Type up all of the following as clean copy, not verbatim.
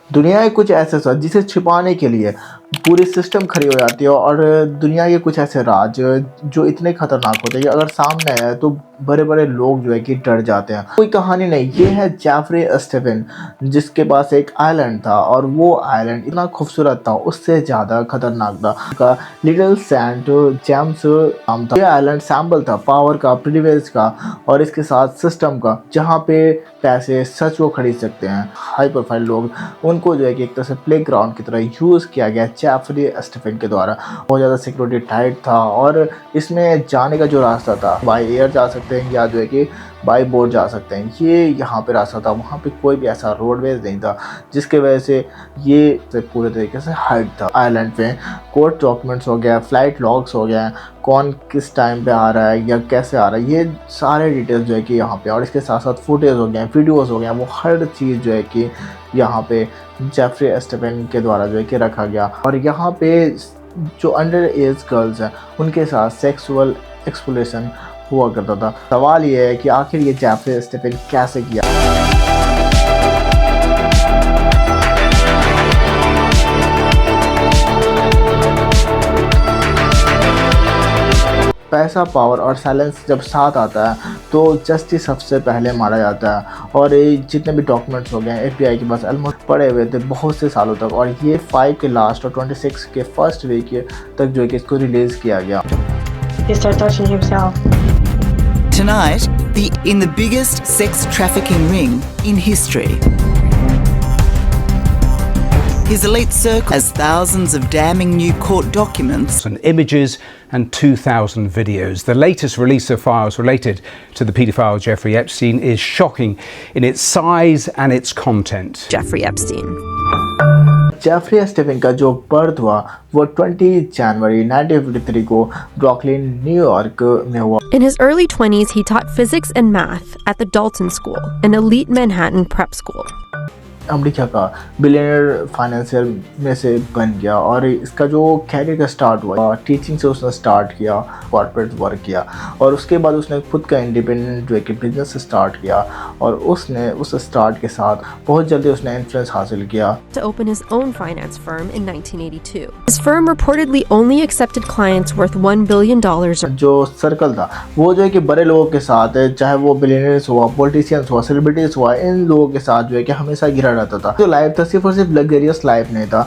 दुनिया के कुछ ऐसे सच जिसे छिपाने के लिए पूरी सिस्टम खड़ी हो जाती है, और दुनिया के कुछ ऐसे राज जो इतने खतरनाक होते हैं कि अगर सामने आए तो बड़े बड़े लोग जो है कि डर जाते हैं। कोई कहानी नहीं, ये है जेफरी एस्टेफन, जिसके पास एक आइलैंड था और वो आइलैंड इतना खूबसूरत था, उससे ज़्यादा खतरनाक था। उसका लिटिल सेंट जेम्स नाम था। ये आइलैंड सैम्बल था पावर का, प्रिविलेज का और इसके साथ सिस्टम का, जहाँ पे पैसे सच वो खरीद सकते हैं। हाई प्रोफाइल लोग, उनको जो है कि एक तरह से प्ले ग्राउंड की तरह यूज़ किया गया जेफरी एस्टेफन के द्वारा। बहुत ज़्यादा सिक्योरिटी टाइट था और इसमें जाने का जो रास्ता था, बाय एयर जा सकते हैं या जो है कि बाय बोट जा सकते हैं, ये यहाँ पे रास्ता था। वहाँ पे कोई भी ऐसा रोडवेज नहीं था, जिसके वजह से ये पूरे तरीके से हाइड था। आइलैंड पे कोर्ट डॉक्यूमेंट्स हो गया, फ्लाइट लॉग्स हो गया, कौन किस टाइम पे आ रहा है या कैसे आ रहा है, ये सारे डिटेल्स जो है कि यहाँ पे, और इसके साथ साथ फुटेज हो गए, वीडियोस हो गए, वो हर चीज़ जो है कि यहाँ पे जेफरी एस्टेफन के द्वारा जो है कि रखा गया। और यहाँ पे जो अंडर एज गर्ल्स हैं उनके साथ सेक्सुअल एक्सप्लोरेशन हुआ करता था। सवाल ये है कि आखिर ये जेफरी एस्टेफन कैसे किया। पैसा, पावर और साइलेंस जब साथ आता है तो जस्टिस सबसे पहले मारा जाता है। और ये जितने भी डॉक्यूमेंट्स हो गए FBI के पास ऑलमोस्ट पड़े हुए थे बहुत से सालों तक, और ये 5 के लास्ट और 26 के फर्स्ट वीक तक जो है कि इसको रिलीज़ किया गया। Tonight, in the biggest sex trafficking ring in history. His elite circle has thousands of damning new court documents and images and 2,000 videos. The latest release of files related to the paedophile Jeffrey Epstein is shocking in its size and its content. Jeffrey Epstein. Jeffrey Epstein का जो birth हुआ वो 20 जनवरी 1953 को Brooklyn, New York में हुआ। In his early 20s, he taught physics and math at the Dalton School, an elite Manhattan prep school. America का billionaire financier में से बन गया, और इसका जो कैरियर का स्टार्ट हुआ टीचिंग से उसने स्टार्ट किया, कॉर्पोरेट वर्क किया, और उसके बाद उसने खुद का इंडिपेंडेंट जो है कि बिजनेस स्टार्ट किया, और उसने उस स्टार्ट के साथ बहुत जल्दी उसने इन्फ्लुएंस हासिल किया। To open his own finance firm in 1982. His firm reportedly only accepted clients worth $1 billion. जो सर्कल था वो जो है कि बड़े लोगों के साथ है, चाहे वो बिलियनर्स हुआ, पॉलिटिशियंस हुआ, सेलिब्रिटीज हुआ, इन लोगों के साथ जो है कि हमेशा घिरा रहता था। जो लाइफ था सिर्फ और सिर्फ लग्जरियस लाइफ नहीं था,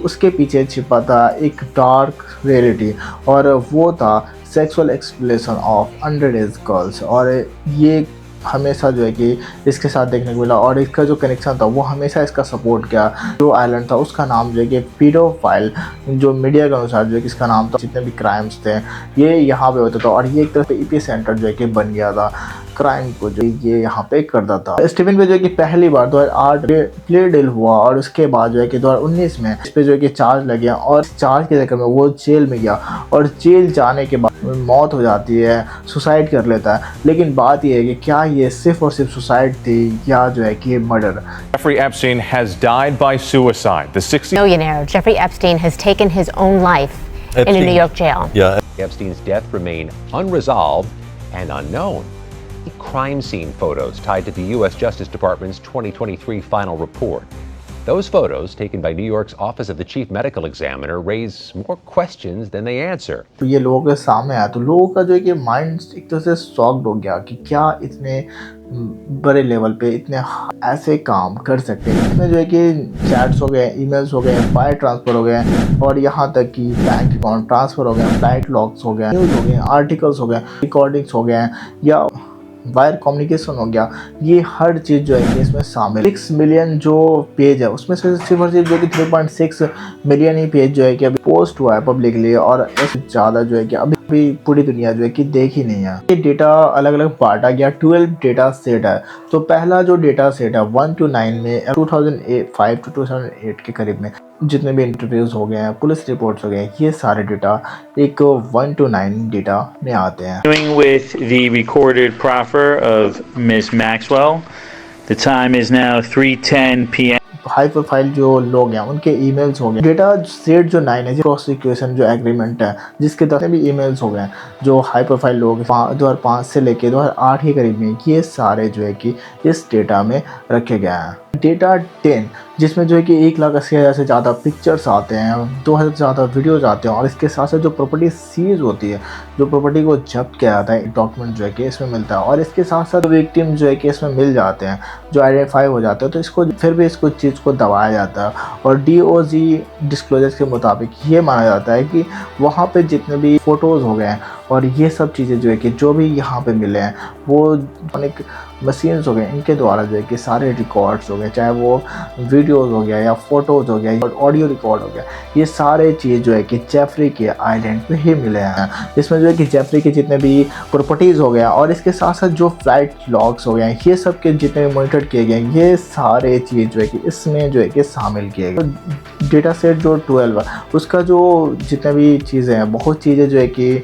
उसके पीछे छिपा था एक डार्क रियलिटी, और वो था sexual exploration of under as girls. और ये हमेशा जो है कि इसके साथ देखने को मिला, और इसका जो कनेक्शन था वो हमेशा इसका सपोर्ट किया। जो आइलैंड था उसका नाम जो है कि पीडोफाइल, जो मीडिया के अनुसार जो है कि इसका नाम था, जितने भी क्राइम्स थे ये यहाँ पे होता था, और ये एक तरह से EP सेंटर जो है कि बन गया था क्राइम को, जो ये यहाँ पे करता था। स्टीवन पे जो है कि पहली बार 2008 प्ले डील हुआ, और उसके बाद जो है कि 2019 में इस पे जो है कि चार्ज लगे, और चार्ज के चक्कर में वो जेल में गया, और जेल जाने के बाद मौत हो जाती है, सुसाइड कर लेता है। लेकिन बात ये है कि क्या ये सिर्फ और सिर्फ सुसाइड थी या जो है कि murder. Jeffrey Epstein has died by suicide. The 60 millionaire Jeffrey Epstein has taken his own life in a New York jail. Epstein's death remain unresolved and unknown. Crime scene photos tied to the U.S. Justice Department's 2023 final report. Those photos, taken by New York's Office of the Chief Medical Examiner, raise more questions than they answer. तो ये लोगों के सामने आया तो लोगों का जो है कि माइंड एक तरह से शॉक्ड हो गया कि क्या इतने बड़े लेवल पे इतने ऐसे काम कर सकते हैं। इसमें जो है कि चैट्स हो गए, ईमेल्स हो गए, वायर ट्रांसफ़र हो गए, और यहाँ तक कि बैंक अकाउंट ट्रांसफ़र हो गए, फ्लाइट लॉग्स हो गए, न्यूज़ हो गए, आर्टिकल्स हो गए, रिकॉर्डिंग्स हो गए, या वायर कम्युनिकेशन हो गया। ये हर चीज़ जो है कि इसमें शामिल। 6 मिलियन जो पेज है उसमें से सिर्फ और सिर्फ जो कि 3.6 मिलियन ही पेज जो है कि अभी पोस्ट हुआ है पब्लिकली, और इससे ज़्यादा जो है कि अभी पूरी दुनिया जो है कि देख ही नहीं है। ये डेटा अलग अलग बांटा गया, 12 डेटा सेट है। तो पहला जो डेटा सेट है 1 to 9 में 2005 to 2008 के करीब में जितने भी इंटरव्यूज़ हो गए हैं, पुलिस रिपोर्ट्स हो गए, ये सारे डेटा एक 1 to 9 डेटा में आते हैं। With the recorded proffer of Ms. Maxwell, the time is now 3:10 p.m. High profile जो लोग हैं उनके ईमेल्स हो गए। डेटा सेट जो 9 है, प्रोसिक्यूशन जो एग्रीमेंट है जिसके तहत भी ईमेल्स हो गए जो हाई प्रोफाइल लोग 2005 से लेके 2008 के करीब में, ये सारे जो है कि इस डेटा में रखे गए हैं। डेटा 10 जिसमें जो है कि 1,80,000 से ज़्यादा पिक्चर्स आते हैं, 2,000 से ज़्यादा वीडियोज़ आते हैं, और इसके साथ साथ जो प्रॉपर्टी सीज होती है, जो प्रॉपर्टी को जब्त किया जाता है, डॉक्यूमेंट जो है कि इसमें मिलता है, और इसके साथ साथ विक्टिम जो है कि इसमें मिल जाते हैं, जो आइडेंटिफाई हो जाते हैं, तो इसको फिर भी इसको चीज़ को दबाया जाता है। और DOJ डिस्क्लोजर्स के मुताबिक ये माना जाता है कि वहाँ पे जितने भी फ़ोटोज़ हो गए हैं और ये सब चीज़ें जो है कि जो भी यहाँ पे मिले हैं वो अनेक मशीन्स हो गए, इनके द्वारा जो है कि सारे रिकॉर्ड्स हो गए, चाहे वो वीडियोज़ हो गया या फ़ोटोज़ हो गया या ऑडियो रिकॉर्ड हो गया, ये सारे चीज़ जो है कि जेफरी के आइलैंड पे ही मिले हैं। इसमें जो है कि जेफरी के जितने भी प्रॉपर्टीज़ हो गया और इसके साथ साथ जो फ्लाइट लॉग्स हो गए, ये सब के जितने भी मॉनिटर किए गए, ये सारे चीज़ जो है कि इसमें जो है कि शामिल किए गए। डेटा सेट जो 12 है उसका जो जितने भी चीज़ें हैं, बहुत चीज़ें जो है कि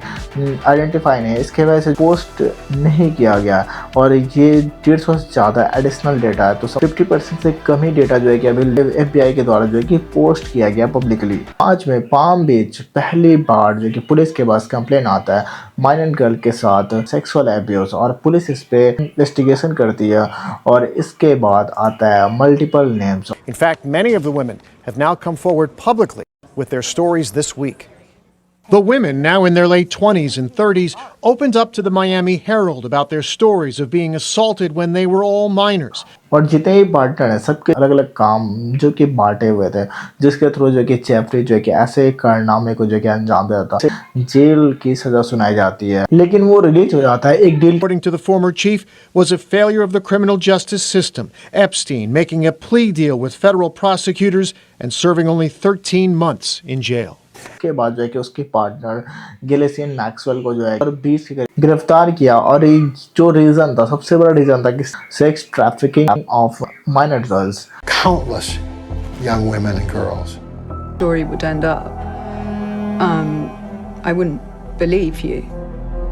आइडेंटिफाई नहीं है, इसके वजह से पोस्ट नहीं किया गया, और ये 150 से ज़्यादा एडिशनल डेटा है, तो 50% से कम ही डेटा जो है कि अभी FBI के द्वारा जो है कि पोस्ट किया गया पब्लिकली। आज में पाम बीच पहली बार जो कि पुलिस के पास कंप्लेन आता है माइनर गर्ल के साथ सेक्सुअल एब्यूज़, और पुलिस इस पे इन्वेस्टिगेशन करती है, और इसके बाद आता है multiple names. In fact, many of the women have now come forward publicly with their stories this week. The women, now in their late 20s and 30s, opened up to the Miami Herald about their stories of being assaulted when they were all minors. और जितने भी partner हैं सबके अलग अलग काम जो कि बांटे हुए थे, जिसके थ्रू जो कि जेफरी जो है कि ऐसे कारनामे को जो कि अंजाम देता है, जेल की सज़ा सुनाई जाती है, लेकिन वो रिलीज हो जाता है एक deal. According to the former chief, was a failure of the criminal justice system. Epstein making a plea deal with federal prosecutors and serving only 13 months in jail. के बाद जो है कि उसके पार्टनर गिलेसियन मैक्सवेल को जो है 20 गिरफ्तार किया, और जो रीज़न था, सबसे बड़ा रीज़न था कि sex trafficking of minor girls. Countless young women and girls. Story would end up. I wouldn't believe you.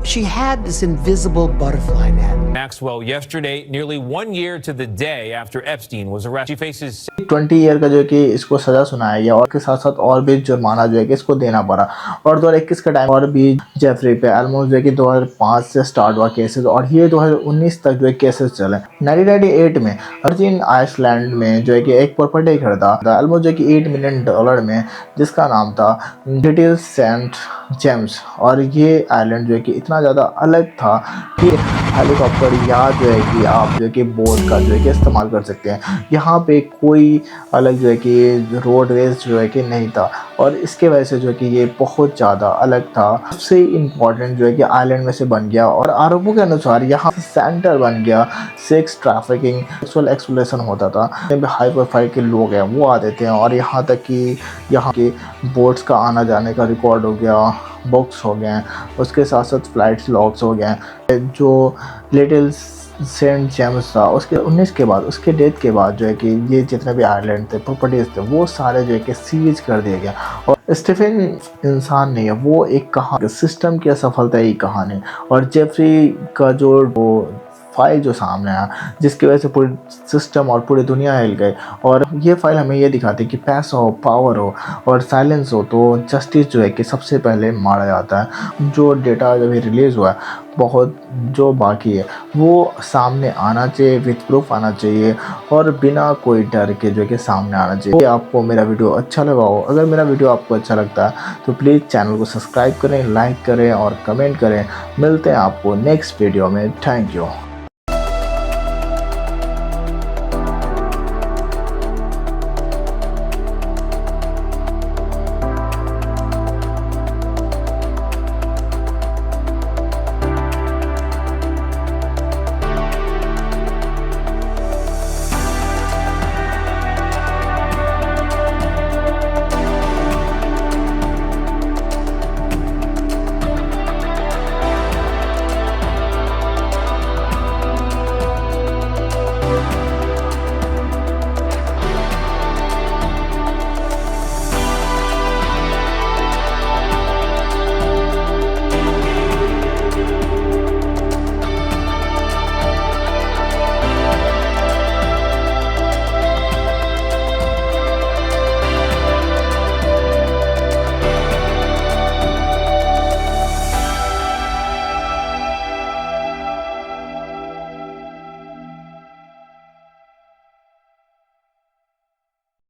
She had this invisible butterfly net. Maxwell yesterday, nearly 1 year to the day after Epstein was arrested. She faces 20 year का जो है कि इसको सज़ा सुनाया गया, और के साथ साथ और भी जुर्माना जो है कि इसको देना पड़ा। और 2021 का टाइम और भी जेफरी पे ऑलमोस्ट जो है कि 2005 से स्टार्ट हुआ केसेस, और ये 2019 तक जो है केसेस चले। 1998 में वर्जिन आइसलैंड में जो है कि एक प्रॉपर्टी खरीदा था ऑलमोस्ट जो है कि $8 मिलियन में, जिसका नाम था लिटिल सेंट जेम्स, और ये आइलैंड जो है कि इतना ज़्यादा अलग था कि हेलीकॉप्टर या जो है कि आप जो है कि बोट का जो है कि इस्तेमाल कर सकते हैं। यहाँ पे कोई अलग जो है कि रोडवेज जो है कि नहीं था, और इसके वजह से जो है कि ये बहुत ज़्यादा अलग था। सबसे इम्पॉर्टेंट जो है कि आइलैंड में से बन गया, और आरोपों के अनुसार यहाँ सेंटर बन गया सेक्स ट्रैफिकिंग, सेक्सुअल एक्सप्लॉयटेशन होता था। हाई प्रोफाइल के लोग हैं वो आते थे, और यहाँ तक कि यहाँ के बोट्स का आना जाने का रिकॉर्ड हो गया, बुक्स हो गए, उसके साथ साथ फ्लाइट्स लॉग्स हो गए। जो लिटिल सेंट जेम्स था उसके 19 के बाद, उसके डेथ के बाद जो है कि ये जितने भी आइलैंड थे, प्रॉपर्टीज थे, वो सारे जो है कि सीज कर दिया गया। और स्टीफन इंसान नहीं है, वो एक कहानी, सिस्टम की असफलता ही कहानी, और जेफरी का जो वो फाइल जो सामने आया, जिसकी वजह से पूरी सिस्टम और पूरी दुनिया हिल गई। और ये फाइल हमें ये दिखाती है कि पैसा हो, पावर हो और साइलेंस हो, तो जस्टिस जो है कि सबसे पहले मारा जाता है। जो डेटा जब रिलीज़ हुआ है, बहुत जो बाकी है वो सामने आना चाहिए, विथ प्रूफ आना चाहिए, और बिना कोई डर के जो है कि सामने आना चाहिए। आपको मेरा वीडियो अच्छा लगा हो, अगर मेरा वीडियो आपको अच्छा लगता है तो प्लीज़ चैनल को सब्सक्राइब करें, लाइक करें और कमेंट करें। मिलते हैं आपको नेक्स्ट वीडियो में। Thank you.